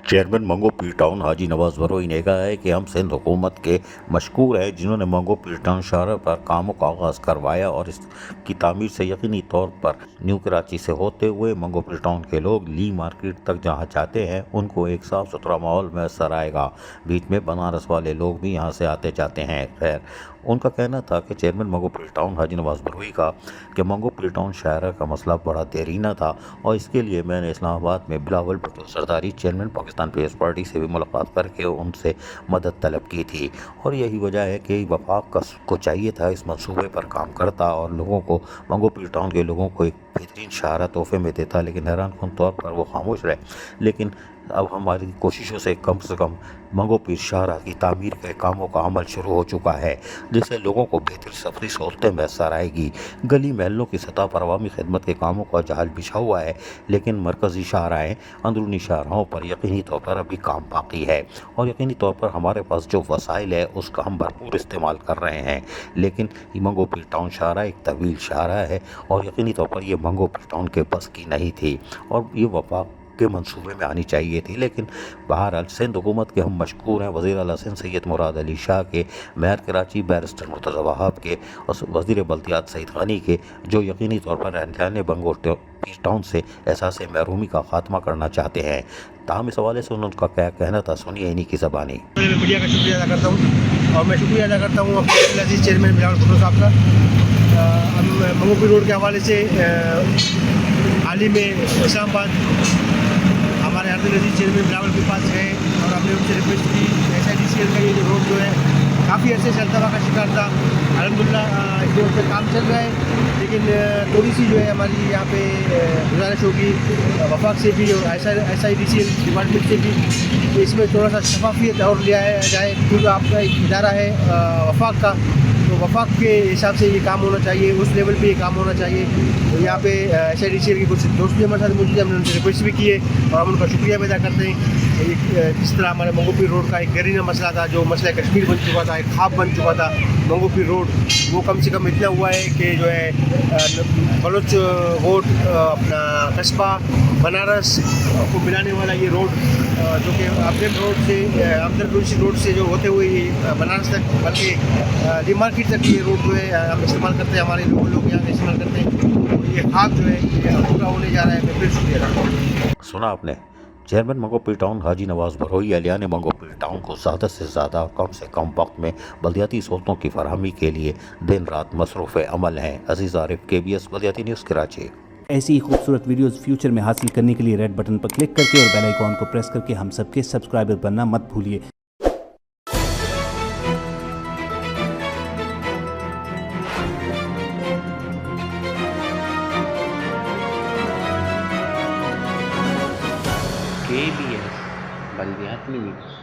Chairman मंगो पीर town हाजी नवाज बरोई ने कहा है कि हम सिंध हुकूमत के मशकूर हैं जिन्होंने मंगो पीर टाउन शाहरा पर कामों का आगाज़ करवाया और इसकी तामीर से यकीनी तौर पर न्यू कराची से होते हुए मंगो पीर टाउन के लोग ली मार्केट तक जहाँ चाहते हैं उनको एक साफ़ सुथरा माहौल मैसर आएगा। बीच में बनारस वाले लोग भी यहाँ से आते जाते हैं। खैर, उनका कहना था कि चेयरमैन मंगो पीर टाउन हाजी नवाज बरोई का कि मंगो पीर टाउन शाहरा का मसला बड़ा देरीना था और इसके लिए मैंने इस्लामाबाद में Bilawal Bhutto Zardari chairman Pakistan peoples party से भी मुलाकात करके उनसे मदद तलब की थी और यही वजह है कि वफाक को चाहिए था इस मंसूबे पर काम करता और लोगों को मंगो पीर टाउन के लोगों को एक बेहतरीन शाहरा तोहफे में देता, लेकिन हैरानकुन तौर पर वो खामोश रहे। लेकिन अब हमारी कोशिशों से कम मंगो पीर शाहरा की तामीर के कामों का अमल शुरू हो चुका है जिससे लोगों को बेहतर सफरी सहूलतें मैसर आएगी। गली महलों की सतह पर अवामी खिदमत के कामों का जहाज बिछा हुआ है, लेकिन मरकज़ी शाहराएँ अंदरूनी शाहराहों पर यकीनी तौर पर अभी काम बाकी है और यकीनी तौर पर हमारे पास जो वसाइल है उसका हम भरपूर इस्तेमाल कर रहे हैं। लेकिन मंगो पीर टाउन शाहरा एक तवील शाहरा है और यकीनी तौर पर ये मंगो पीर टाउन के बस की नहीं थी और ये वफाक के मंसूबे में आनी चाहिए थी। लेकिन बहरहाल सिंध हुकूमत के हम मशकूर हैं वज़ीर आला सिंध सैयद मुराद अली शाह के, मेयर कराची बैरिस्टर मुर्तज़ा वहाब के और वज़ीर बल्दियात सईद ग़नी के, जो यकीनी तौर पर रहने मंगो पीर टाउन से एहसास महरूमी का खात्मा करना चाहते हैं। ताहम इस हवाले से उनका क्या कहना था, सुनिए इन्हीं की ज़बानी। मीडिया का शुक्रिया अदा करता हूँ और मैं शुक्रिया अदा करता हूँ अपने अजीज़ चेयरमैन बिलावल भुट्टो साहब का। हम मंगो पीर रोड के हवाले से हाल ही में इस्लामाबाद हमारे अजीज़ चेयरमैन बिलावल के पास गए और हमने उनसे रिक्वेस्ट की SIDCL का ये जो रोड जो है काफ़ी अर्से से अल्तवा का शिकार था। अल्हम्दुलिल्लाह इस रोड पे काम चल रहा है, लेकिन थोड़ी सी जो है हमारी यहाँ पे गुजारिश होगी वफाक से भी और SIDCL डिपार्टमेंट से भी कि इसमें थोड़ा सा शफाफियत और लिया जाए, क्योंकि आपका एक इदारा है वफाक का, तो वफाक के हिसाब से ये काम होना चाहिए, उस लेवल पे ये काम होना चाहिए। तो यहाँ पे SIDCL के कुछ दोस्त भी हमारे साथ मौजूद हैं, हमने उनसे रिक्वेस्ट भी की है और हम उनका शुक्रिया भी अदा करते हैं। जिस तरह हमारे मंगो पीर रोड का एक गरीना मसला था, जो मसला कश्मीर बन चुका था, एक ख्वाब बन चुका था मंगो पीर रोड, वो कम से कम इतना हुआ है कि जो है बलोच रोड अपना कस्बा बनारस को मिलाने वाला ये रोड जो कि अफजल रोड से जो होते हुए बनारस तक, बल्कि ली मार्केट तक ये रोड जो है हम इस्तेमाल करते हैं, हमारे लोग यहाँ इस्तेमाल करते हैं, तो ये ख्वाब जो है ये पूरा होने जा रहा है। मैं फिर शुक्रिया अदा करता हूँ। सुना आपने, चेयरमैन मंगो पीर टाउन हाजी नवाज बरोई अलिया ने मंगो पीर टाउन को ज़्यादा से ज़्यादा कम से कम वक्त में बल्दियाती सहूलतों की फरहमी के लिए दिन रात मसरूफ़ अमल हैं। अजीज़ आरिफ, KBS बल्दियाती न्यूज़ कराची। ऐसी ही खूबसूरत वीडियोस फ्यूचर में हासिल करने के लिए रेड बटन पर क्लिक करके और बेल आइकॉन को प्रेस करके हम सबके सब्सक्राइबर बनना मत भूलिए। KBS बल्दियाती न्यूज़।